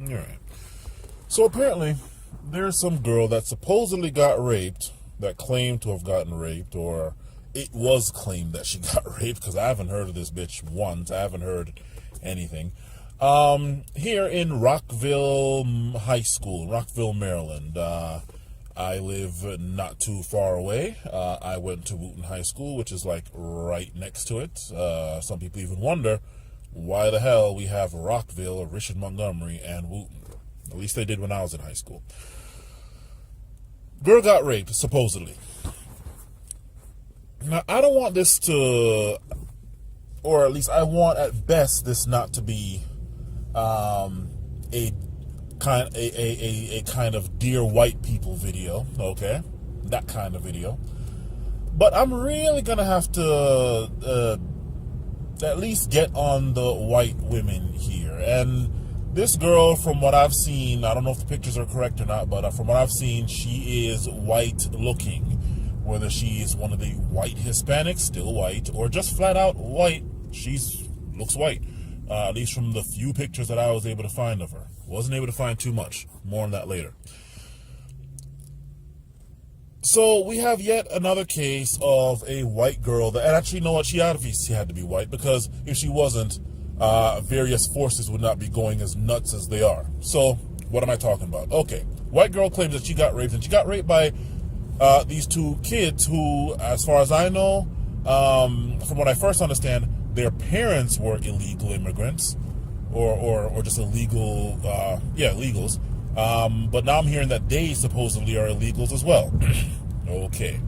All right. So apparently, there's some girl that supposedly got raped, that claimed to have gotten raped, or it was claimed that she got raped, because I haven't heard of this bitch once. I haven't heard anything. Here in Rockville High School, Rockville, Maryland. I live not too far away. I went to Wooten High School, which is like right next to it. Some people even wonder why the hell we have Rockville, Richard Montgomery, and Wooten. At least they did when I was in high school. Girl got raped, supposedly. Now, I don't want this to, or at least I want at best this not to be a kind of dear white people video, okay? That kind of video. But I'm really gonna have to at least get on the white women here. And this girl, from what I've seen, I don't know if the pictures are correct or not, but from what I've seen, she is white looking. Whether she is one of the white Hispanics, still white, or just flat out white, she looks white. At least from the few pictures that I was able to find of her. Wasn't able to find too much. More on that later. So we have yet another case of a white girl that, and actually, you know what, she obviously had to be white, because if she wasn't, various forces would not be going as nuts as they are. So what am I talking about? Okay, white girl claims that she got raped, and she got raped by these two kids who, as far as I know, from what I first understand, their parents were illegal immigrants, or just illegal, illegals. But now I'm hearing that they supposedly are illegals as well. Okay.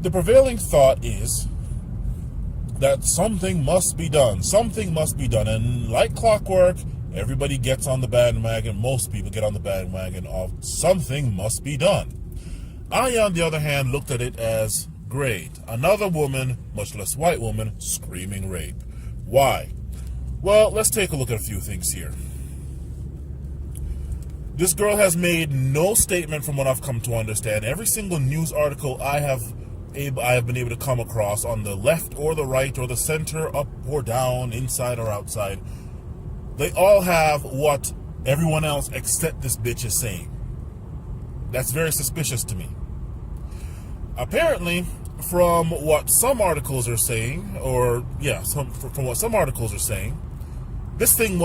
The prevailing thought is that something must be done. Something must be done. And like clockwork, everybody gets on the bandwagon. Most people get on the bandwagon of something must be done. I, on the other hand, looked at it as great. Another woman, much less white woman, screaming rape. Why? Well, let's take a look at a few things here. This girl has made no statement from what I've come to understand. Every single news article I have been able to come across on the left or the right or the center, up or down, inside or outside, they all have what everyone else except this bitch is saying. That's very suspicious to me. Apparently, from what some articles are saying, from what some articles are saying, this thing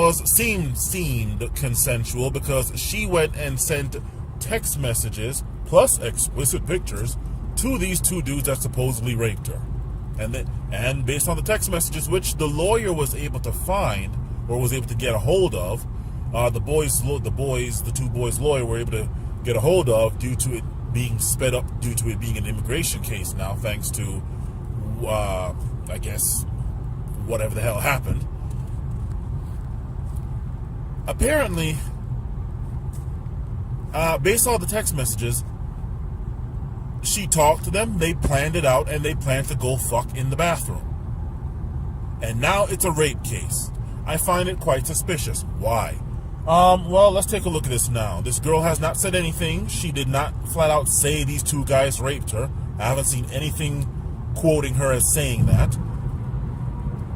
seemed consensual, because she went and sent text messages plus explicit pictures to these two dudes that supposedly raped her. And based on the text messages, which the lawyer was able to find, or was able to get a hold of, the two boys' lawyer were able to get a hold of, due to it being sped up, due to it being an immigration case now, thanks to, I guess, whatever the hell happened. Apparently, based on the text messages, she talked to them, they planned it out, and they planned to go fuck in the bathroom. And now it's a rape case. I find it quite suspicious. Why? Well, let's take a look at this now. This girl has not said anything. She did not flat out say these two guys raped her. I haven't seen anything quoting her as saying that.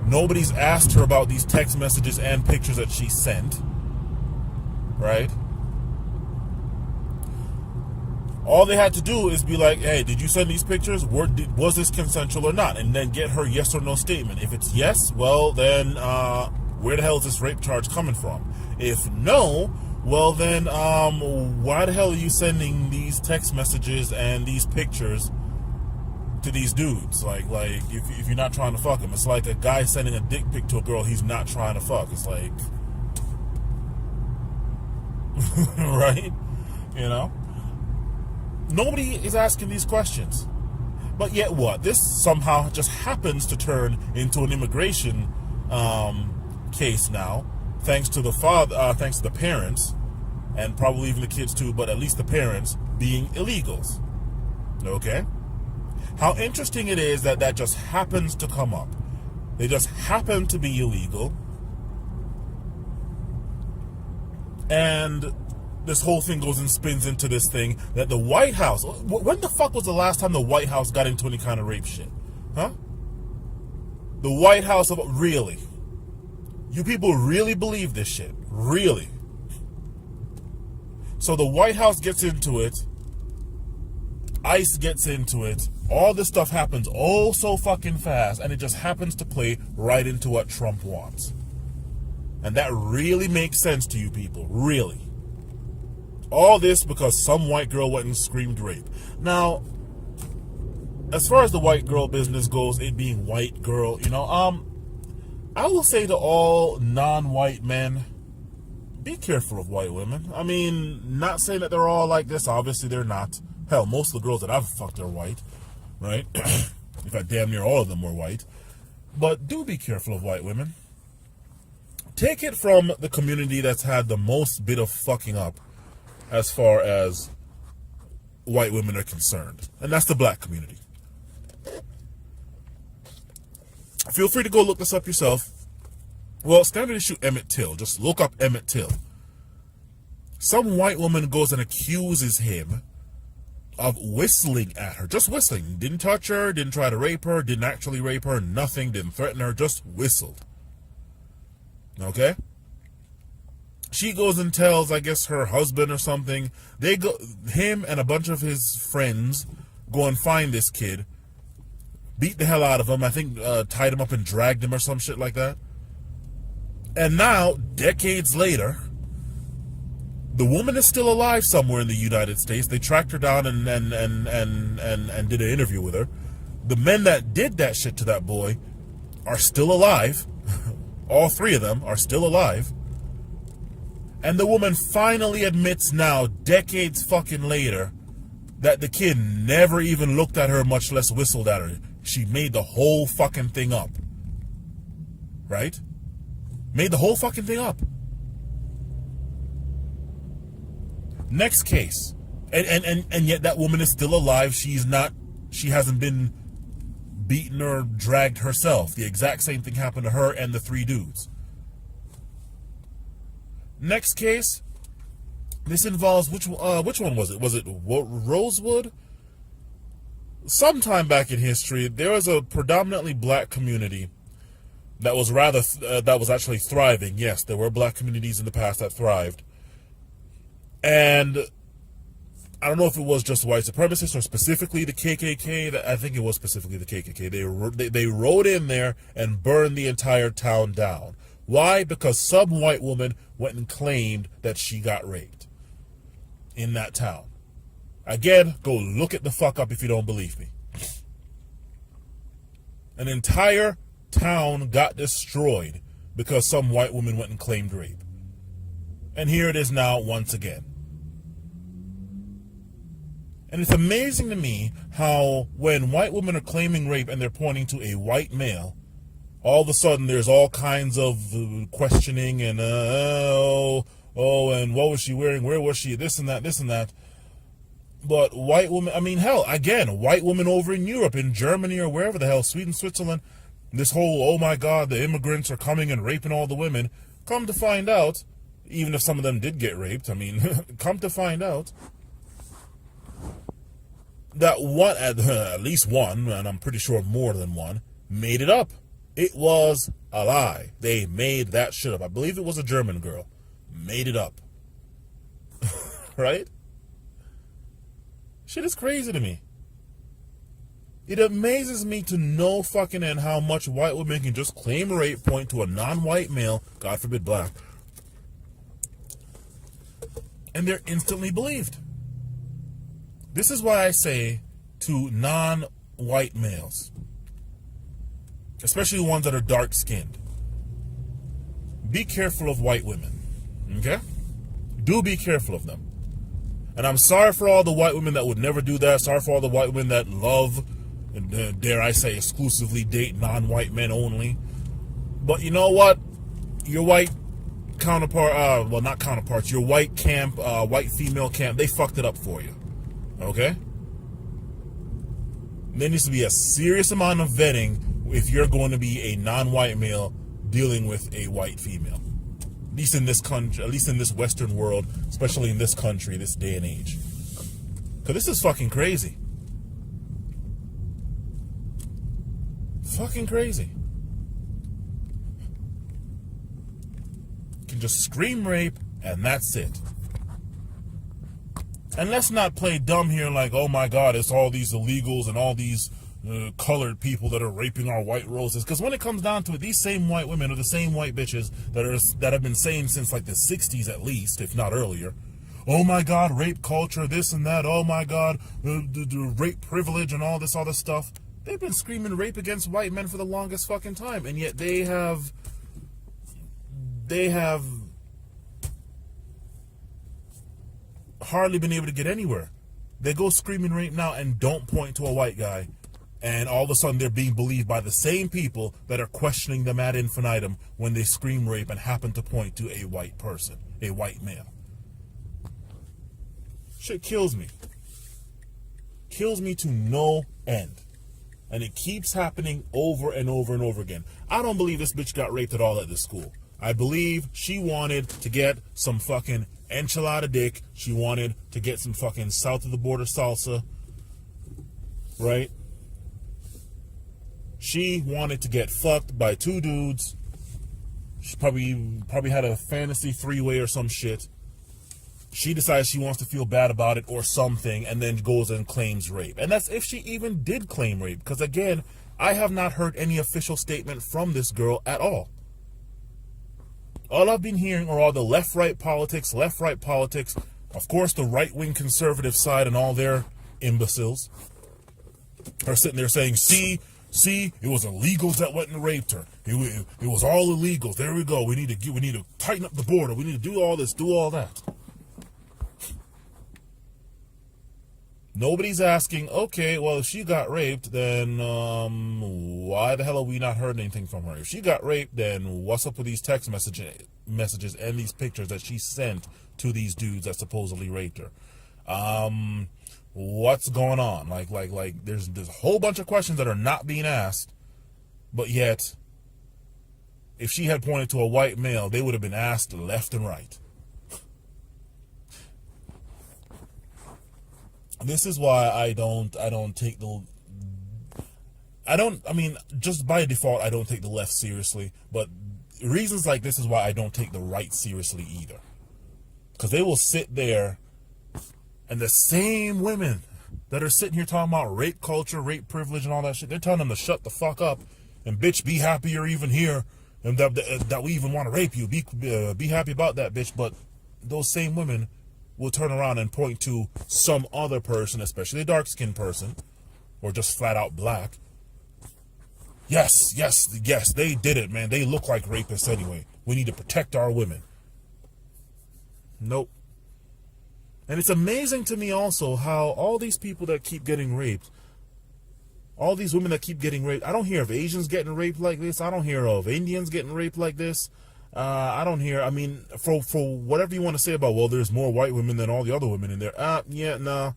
Nobody's asked her about these text messages and pictures that she sent. Right? All they had to do is be like, hey, did you send these pictures? Was this consensual or not? And then get her yes or no statement. If it's yes, well, then where the hell is this rape charge coming from? If no, well then why the hell are you sending these text messages and these pictures to these dudes? Like if you're not trying to fuck them, it's like a guy sending a dick pic to a girl he's not trying to fuck. It's like, right? You know? Nobody is asking these questions. But yet what? This somehow just happens to turn into an immigration case now, thanks to the father, thanks to the parents, and probably even the kids too, but at least the parents being illegals. Okay? How interesting it is that just happens to come up. They just happen to be illegal, and this whole thing goes and spins into this thing that the White House... When the fuck was the last time the White House got into any kind of rape shit? Huh? The White House... Really? You people really believe this shit. Really. So the White House gets into it. ICE gets into it. All this stuff happens oh so fucking fast, and it just happens to play right into what Trump wants. And that really makes sense to you people. Really. All this because some white girl went and screamed rape. Now, as far as the white girl business goes, it being white girl, I will say to all non-white men, be careful of white women. I mean, not saying that they're all like this. Obviously, they're not. Hell, most of the girls that I've fucked are white, right? In fact, damn near all of them were white. But do be careful of white women. Take it from the community that's had the most bit of fucking up as far as white women are concerned. And that's the black community. Feel free to go look this up yourself. Well, standard issue Emmett Till. Just look up Emmett Till. Some white woman goes and accuses him of whistling at her. Just whistling. Didn't touch her, didn't try to rape her, didn't actually rape her, nothing, didn't threaten her, just whistled. Okay? She goes and tells, I guess, her husband or something. They go, him and a bunch of his friends go and find this kid, beat the hell out of him, I think tied him up and dragged him or some shit like that. And now, decades later, the woman is still alive somewhere in the United States. They tracked her down and did an interview with her. The men that did that shit to that boy are still alive. All three of them are still alive. And the woman finally admits now, decades fucking later, that the kid never even looked at her, much less whistled at her. She made the whole fucking thing up. Right? Made the whole fucking thing up. Next case. And yet that woman is still alive. She hasn't been beaten or dragged herself. The exact same thing happened to her and the three dudes. Next case. This involves, which one was it? Was it Rosewood? Sometime back in history, there was a predominantly black community that was actually thriving. Yes, there were black communities in the past that thrived. And I don't know if it was just white supremacists or specifically the KKK. I think it was specifically the KKK. They rode in there and burned the entire town down. Why? Because some white woman went and claimed that she got raped in that town. Again, go look it the fuck up if you don't believe me. An entire town got destroyed because some white woman went and claimed rape. And here it is now once again. And it's amazing to me how when white women are claiming rape and they're pointing to a white male, all of a sudden there's all kinds of questioning and and what was she wearing? Where was she? This and that. But white women, I mean, hell, again, white women over in Europe, in Germany or wherever the hell, Sweden, Switzerland, this whole, oh my God, the immigrants are coming and raping all the women. Come to find out, even if some of them did get raped, I mean, come to find out that one, at least one, and I'm pretty sure more than one, made it up. It was a lie. They made that shit up. I believe it was a German girl. Made it up. Right? Shit is crazy to me. It amazes me to no fucking end how much white women can just claim rape, point to a non-white male, God forbid black, and they're instantly believed. This is why I say to non-white males, especially ones that are dark-skinned, be careful of white women, okay? Do be careful of them. And I'm sorry for all the white women that would never do that. Sorry for all the white women that love, and dare I say, exclusively date non-white men only. But you know what? Your white counterpart, well, not counterparts, your white camp, white female camp, they fucked it up for you. Okay? There needs to be a serious amount of vetting if you're going to be a non-white male dealing with a white female. At least in this country, at least in this Western world, especially in this country, this day and age. Because this is fucking crazy. Fucking crazy. can just scream rape, and that's it. And let's not play dumb here like, oh my God, it's all these illegals and all these colored people that are raping our white roses. Because when it comes down to it, these same white women are the same white bitches that have been saying since like the 60s at least, if not earlier, oh my God, rape culture, this and that, oh my God, the rape privilege and all this other stuff. They've been screaming rape against white men for the longest fucking time, and yet they have hardly been able to get anywhere. They go screaming rape now and don't point to a white guy, and all of a sudden they're being believed by the same people that are questioning them ad infinitum when they scream rape and happen to point to a white person, a white male. Shit kills me. Kills me to no end. And it keeps happening over and over and over again. I don't believe this bitch got raped at all at this school. I believe she wanted to get some fucking enchilada dick. She wanted to get some fucking south of the border salsa. Right? She wanted to get fucked by two dudes. She probably had a fantasy three-way or some shit. She decides she wants to feel bad about it or something, and then goes and claims rape. And that's if she even did claim rape. Because again, I have not heard any official statement from this girl at all. All I've been hearing are all the left-right politics. Of course, the right-wing conservative side and all their imbeciles are sitting there saying, see, it was illegals that went and raped her. It was all illegals. There we go. We need to tighten up the border. We need to do all this, do all that. Nobody's asking, okay, well, if she got raped, then why the hell have we not heard anything from her? If she got raped, then what's up with these text messages and these pictures that she sent to these dudes that supposedly raped her? What's going on? Like, there's a whole bunch of questions that are not being asked, but yet, if she had pointed to a white male, they would have been asked left and right. This is why I mean, just by default, I don't take the left seriously, but reasons like this is why I don't take the right seriously either. Because they will sit there, and the same women that are sitting here talking about rape culture, rape privilege, and all that shit, they're telling them to shut the fuck up, and bitch, be happy you're even here, and that we even want to rape you. Be happy about that, bitch. But those same women will turn around and point to some other person, especially a dark-skinned person, or just flat out black. Yes, they did it, man. They look like rapists anyway. We need to protect our women. Nope. And it's amazing to me also how all these people that keep getting raped, all these women that keep getting raped, I don't hear of Asians getting raped like this. I don't hear of Indians getting raped like this. I don't hear, I mean, for whatever you want to say about, well, there's more white women than all the other women in there. Yeah, no,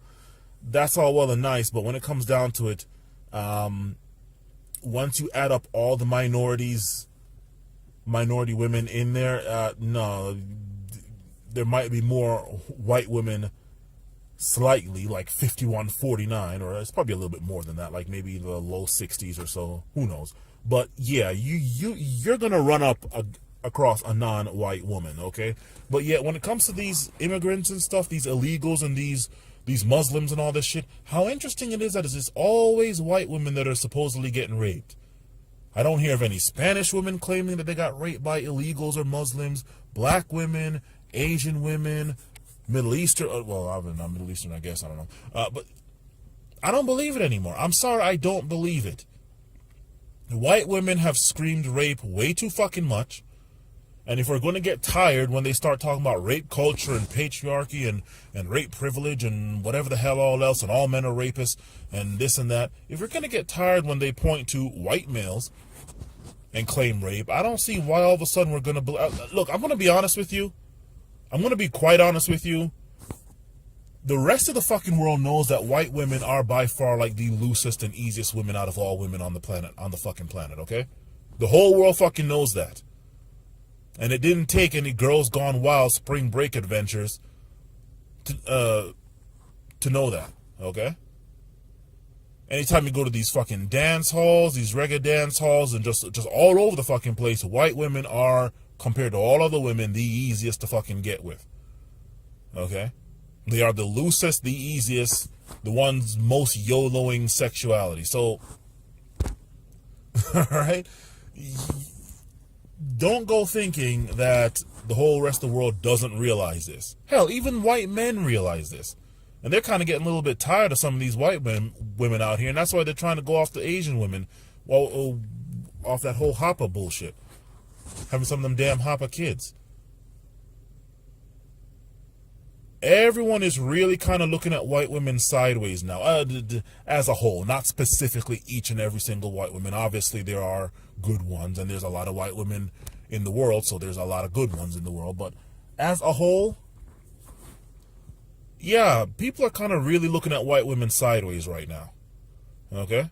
that's all well and nice. But when it comes down to it, once you add up all the minority women in there, no, there might be more white women slightly, like 51-49, or it's probably a little bit more than that, like maybe the low 60s or so, who knows. But yeah, you're going to run up across a non-white woman, okay? But yet when it comes to these immigrants and stuff, these illegals and these Muslims and all this shit, how interesting it is that it's always white women that are supposedly getting raped. I don't hear of any Spanish women claiming that they got raped by illegals or Muslims, black women, Asian women, Middle Eastern, well, I'm not Middle Eastern, I guess, I don't know. But I don't believe it anymore. I'm sorry, I don't believe it. White women have screamed rape way too fucking much. And if we're going to get tired when they start talking about rape culture and patriarchy and rape privilege and whatever the hell all else, and all men are rapists and this and that, if we're going to get tired when they point to white males and claim rape, I don't see why all of a sudden we're going to... Look, I'm going to be honest with you. I'm going to be quite honest with you. The rest of the fucking world knows that white women are by far like the loosest and easiest women out of all women on the planet, on the fucking planet, okay? The whole world fucking knows that. And it didn't take any Girls Gone Wild spring break adventures to know that, okay? Anytime you go to these fucking dance halls, these reggae dance halls, and just all over the fucking place, white women are, compared to all other women, the easiest to fucking get with. Okay? They are the loosest, the easiest, the ones most YOLOing sexuality. So, alright? Don't go thinking that the whole rest of the world doesn't realize this. Hell, even white men realize this. And they're kind of getting a little bit tired of some of these white women out here, and that's why they're trying to go off the Asian women, well, off that whole Hoppa bullshit. Having some of them damn Hoppa kids. Everyone is really kind of looking at white women sideways now, as a whole, not specifically each and every single white woman. Obviously, there are good ones, and there's a lot of white women in the world, so there's a lot of good ones in the world. But as a whole, yeah, people are kind of really looking at white women sideways right now. Okay?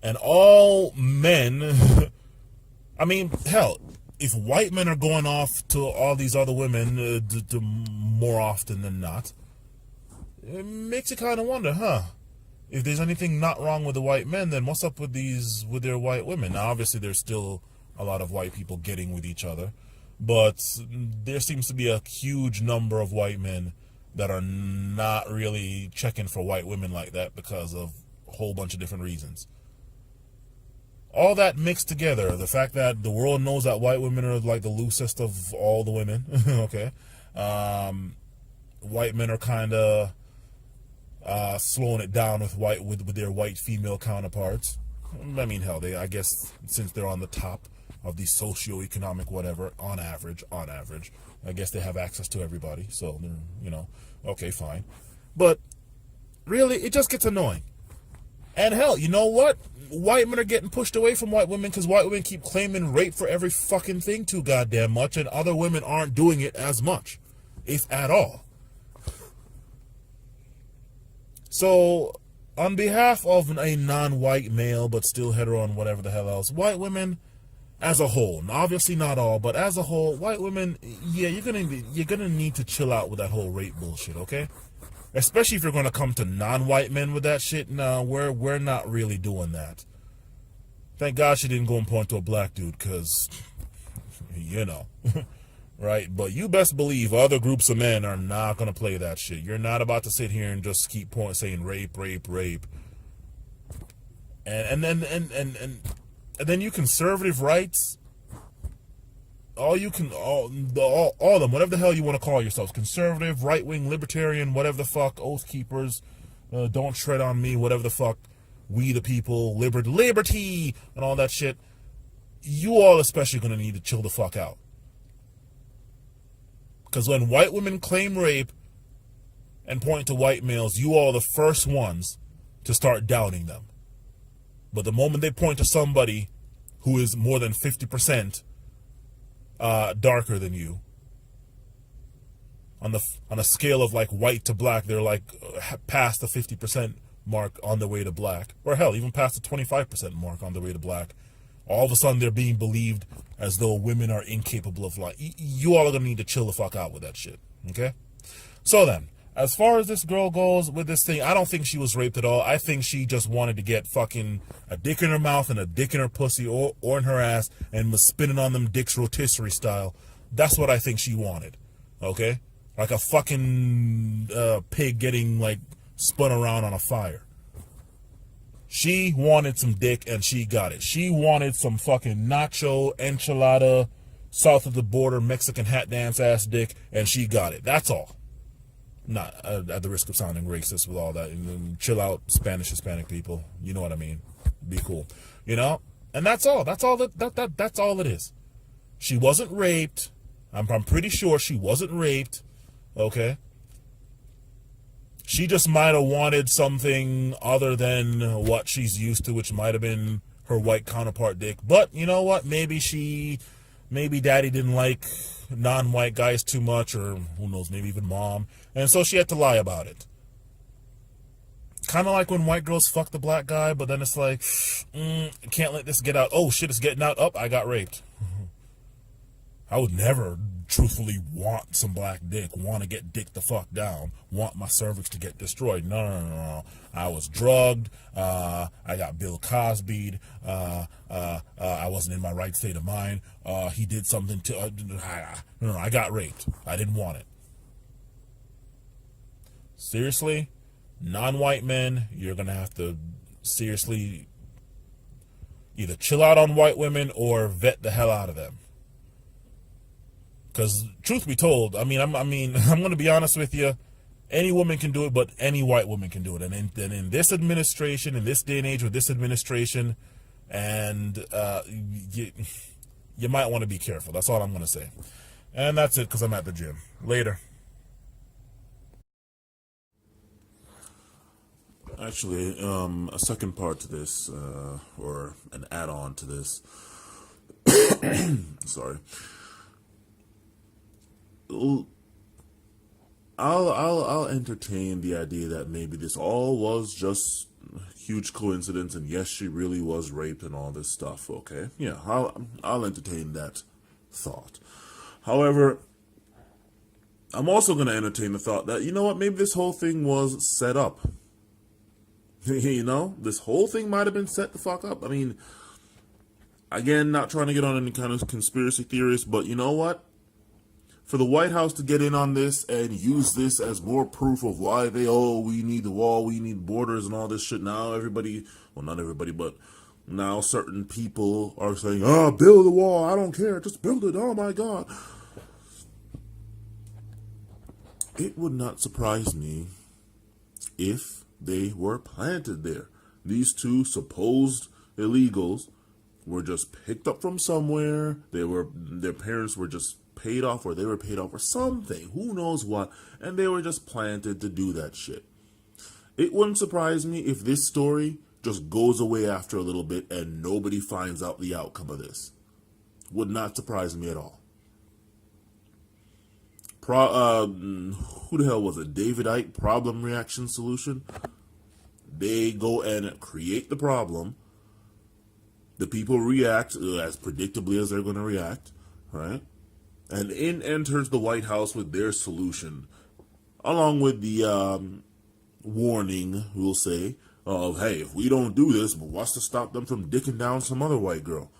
And all men, I mean, hell, if white men are going off to all these other women more often than not, it makes you kind of wonder, huh? If there's anything not wrong with the white men, then what's up with their white women? Now, obviously, there's still a lot of white people getting with each other, but there seems to be a huge number of white men that are not really checking for white women like that because of a whole bunch of different reasons. All that mixed together, the fact that the world knows that white women are like the loosest of all the women, okay? White men are kind of slowing it down with their white female counterparts. I mean, hell, I guess since they're on the top of the socioeconomic whatever, on average, I guess they have access to everybody, so they're, okay, fine. But really, it just gets annoying. And hell, you know what? White men are getting pushed away from white women because white women keep claiming rape for every fucking thing too goddamn much, and other women aren't doing it as much, if at all. So, on behalf of a non-white male, but still hetero and whatever the hell else, white women, as a whole, obviously not all, but as a whole, white women, yeah, you're gonna need to chill out with that whole rape bullshit, okay? Especially if you're gonna come to non-white men with that shit. No, we're not really doing that. Thank God she didn't go and point to a black dude, because, right? But you best believe other groups of men are not gonna play that shit. You're not about to sit here and just keep saying rape, and then you conservative rights. All of them, whatever the hell you want to call yourselves, conservative, right-wing, libertarian, whatever the fuck, oath keepers, don't tread on me, whatever the fuck, we the people, liberty, and all that shit, you all especially going to need to chill the fuck out. Because when white women claim rape and point to white males, you all are the first ones to start doubting them. But the moment they point to somebody who is more than 50% darker than you, on a scale of like white to black, they're like past the 50% mark on their way to black, or hell, even past the 25% mark on their way to black. All of a sudden, they're being believed as though women are incapable of life. You all are gonna need to chill the fuck out with that shit, okay? So then, as far as this girl goes with this thing, I don't think she was raped at all. I think she just wanted to get fucking a dick in her mouth and a dick in her pussy or in her ass and was spinning on them dicks rotisserie style. That's what I think she wanted, okay? Like a fucking pig getting like spun around on a fire. She wanted some dick and she got it. She wanted some fucking nacho, enchilada, south of the border Mexican hat dance ass dick, and she got it. That's all. Not at the risk of sounding racist with all that. Chill out, Hispanic people. You know what I mean? Be cool. And that's all. That's all that's all it is. She wasn't raped. I'm pretty sure she wasn't raped. Okay? She just might have wanted something other than what she's used to, which might have been her white counterpart dick. But you know what? Maybe daddy didn't like non-white guys too much, or who knows, maybe even mom. And so she had to lie about it. Kind of like when white girls fuck the black guy, but then it's like, can't let this get out. Oh shit, it's getting out. Oh, I got raped. I would never truthfully want some black dick, want to get dick the fuck down, want my cervix to get destroyed. No. I was drugged. I got Bill Cosby'd. I wasn't in my right state of mind. He did something to. No, I got raped. I didn't want it. Seriously, non-white men, you're gonna have to seriously either chill out on white women or vet the hell out of them. Because truth be told, I'm going to be honest with you. Any woman can do it, but any white woman can do it. And in this administration, in this day and age with this administration, and you might want to be careful. That's all I'm going to say. And that's it because I'm at the gym. Later. Actually, a second part to this, or an add-on to this. Sorry. I'll entertain the idea that maybe this all was just a huge coincidence, and yes, she really was raped and all this stuff. Okay, yeah, I'll entertain that thought. However, I'm also going to entertain the thought that, you know what, maybe this whole thing was set up. You know, this whole thing might have been set the fuck up. I mean, again, not trying to get on any kind of conspiracy theorist, but you know what? For the White House to get in on this and use this as more proof of why we need the wall, we need borders and all this shit. Now everybody, well, not everybody, but now certain people are saying, build the wall, I don't care, just build it, oh my God. It would not surprise me if they were planted there. These two supposed illegals were just picked up from somewhere. Their parents were just paid off, or they were paid off or something, who knows what, and they were just planted to do that shit. It wouldn't surprise me if this story just goes away after a little bit and nobody finds out the outcome of this. Would not surprise me at all. Who the hell was it? David Icke, problem, reaction, solution. They go and create the problem. The people react as predictably as they're going to react, right? And in enters the White House with their solution, along with the warning, we'll say, of, hey, if we don't do this, what's to stop them from dicking down some other white girl?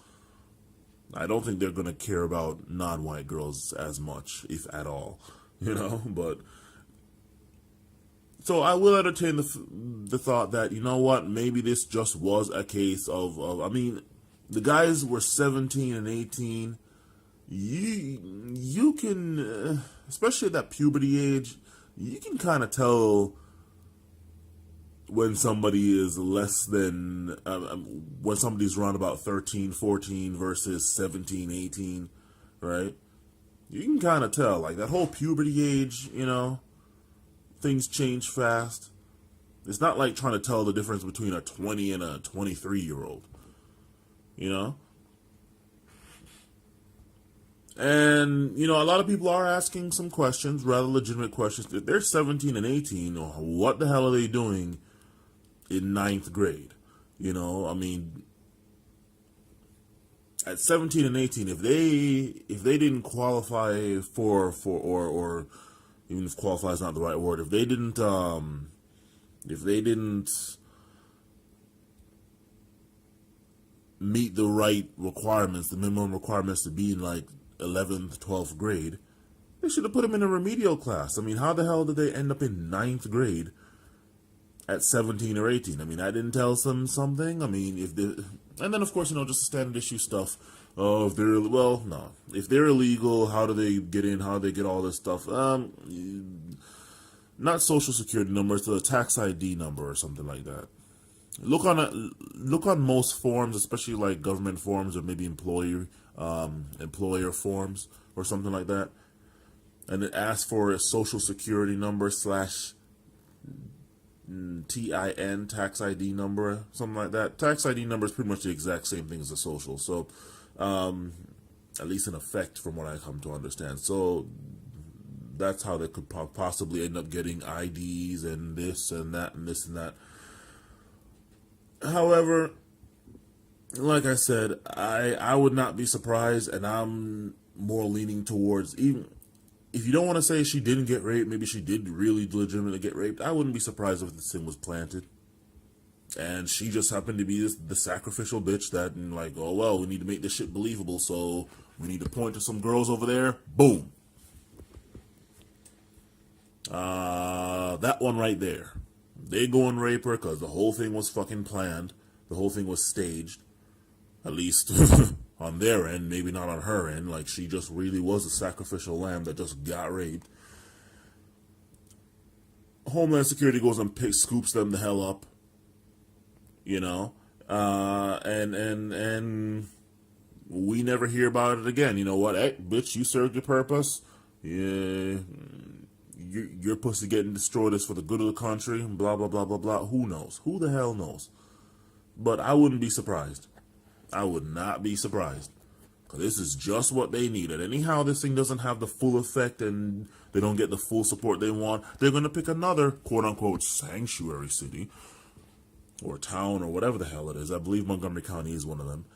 I don't think they're going to care about non-white girls as much, if at all, you know, but... So I will entertain the thought that, you know what, maybe this just was a case of I mean, the guys were 17 and 18. You can, especially at that puberty age, you can kind of tell when somebody is less than, when somebody's around about 13, 14 versus 17, 18, right? You can kind of tell, like that whole puberty age, you know, things change fast. It's not like trying to tell the difference between a 20 and a 23-year-old, you know? And, you know, a lot of people are asking some questions, rather legitimate questions. If they're 17 and 18, what the hell are they doing in ninth grade? You know, I mean, at 17 and 18, if they didn't qualify for or even if qualify is not the right word, if they didn't meet the right requirements, the minimum requirements to be in like 11th, 12th grade, they should have put them in a remedial class. I mean, how the hell did they end up in ninth grade at 17 or 18? I mean, I didn't tell them something. I mean, and then of course, you know, just the standard issue stuff. Oh, if they're illegal, how do they get in? How do they get all this stuff? Not social security number, it's a tax ID number or something like that. Look on most forms, especially like government forms or maybe employer forms or something like that, and it asks for a social security number / TIN, tax ID number, something like that. Tax ID number is pretty much the exact same thing as a social, so at least in effect, from what I come to understand. So that's how they could possibly end up getting IDs and this and that and this and that. However, like I said, I would not be surprised, and I'm more leaning towards, even if you don't want to say she didn't get raped, maybe she did really legitimately get raped. I wouldn't be surprised if this thing was planted, and she just happened to be the sacrificial bitch that, like, oh well, we need to make this shit believable, so we need to point to some girls over there. Boom. That one right there. They go and rape her because the whole thing was fucking planned. The whole thing was staged. At least on their end, maybe not on her end. Like, she just really was a sacrificial lamb that just got raped. Homeland Security goes and scoops them the hell up. You know? And we never hear about it again. You know what? Hey, bitch, you served your purpose. Yeah. Your pussy getting destroyed is for the good of the country. Blah, blah, blah, blah, blah. Who knows? Who the hell knows? But I wouldn't be surprised. I would not be surprised. Because this is just what they needed. Anyhow, this thing doesn't have the full effect and they don't get the full support they want. They're going to pick another, quote-unquote, sanctuary city or town or whatever the hell it is. I believe Montgomery County is one of them.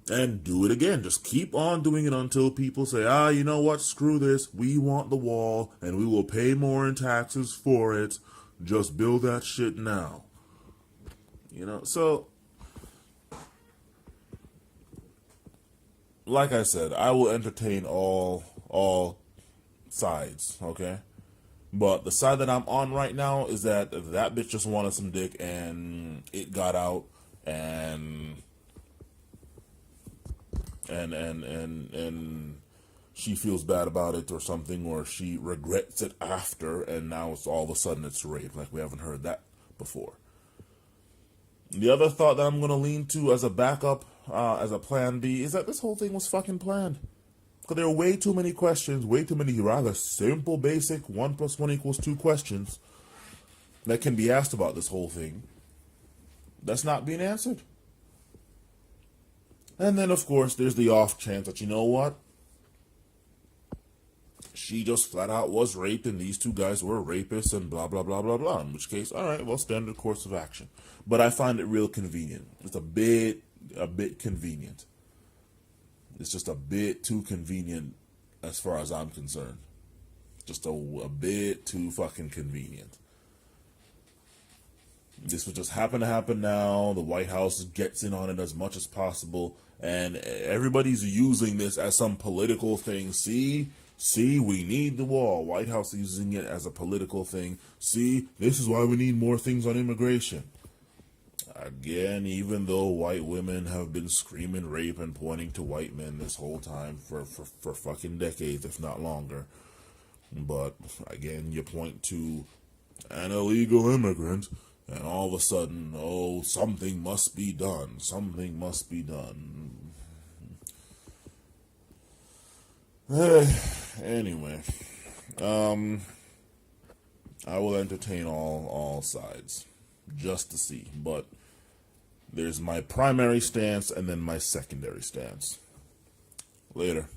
And do it again. Just keep on doing it until people say, you know what? Screw this. We want the wall and we will pay more in taxes for it. Just build that shit now. You know, so like I said, I will entertain all sides, okay? But the side that I'm on right now is that bitch just wanted some dick and it got out and she feels bad about it or something, or she regrets it after, and now it's all of a sudden it's rape. Like, we haven't heard that before. The other thought that I'm going to lean to as a backup, as a plan B, is that this whole thing was fucking planned. Because there are way too many questions, way too many rather simple, basic 1 + 1 = 2 questions that can be asked about this whole thing that's not being answered. And then, of course, there's the off chance that, you know what? She just flat out was raped and these two guys were rapists and blah, blah, blah, blah, blah. In which case, all right, well, standard course of action. But I find it real convenient. It's a bit convenient. It's just a bit too convenient as far as I'm concerned. Just a bit too fucking convenient. This would just happen to happen now. The White House gets in on it as much as possible. And everybody's using this as some political thing. See, we need the wall. White House is using it as a political thing. See, this is why we need more things on immigration. Again, even though white women have been screaming rape and pointing to white men this whole time for fucking decades, if not longer. But again, you point to an illegal immigrant, and all of a sudden, oh, something must be done. Something must be done. Anyway, I will entertain all sides just to see. But there's my primary stance and then my secondary stance. Later.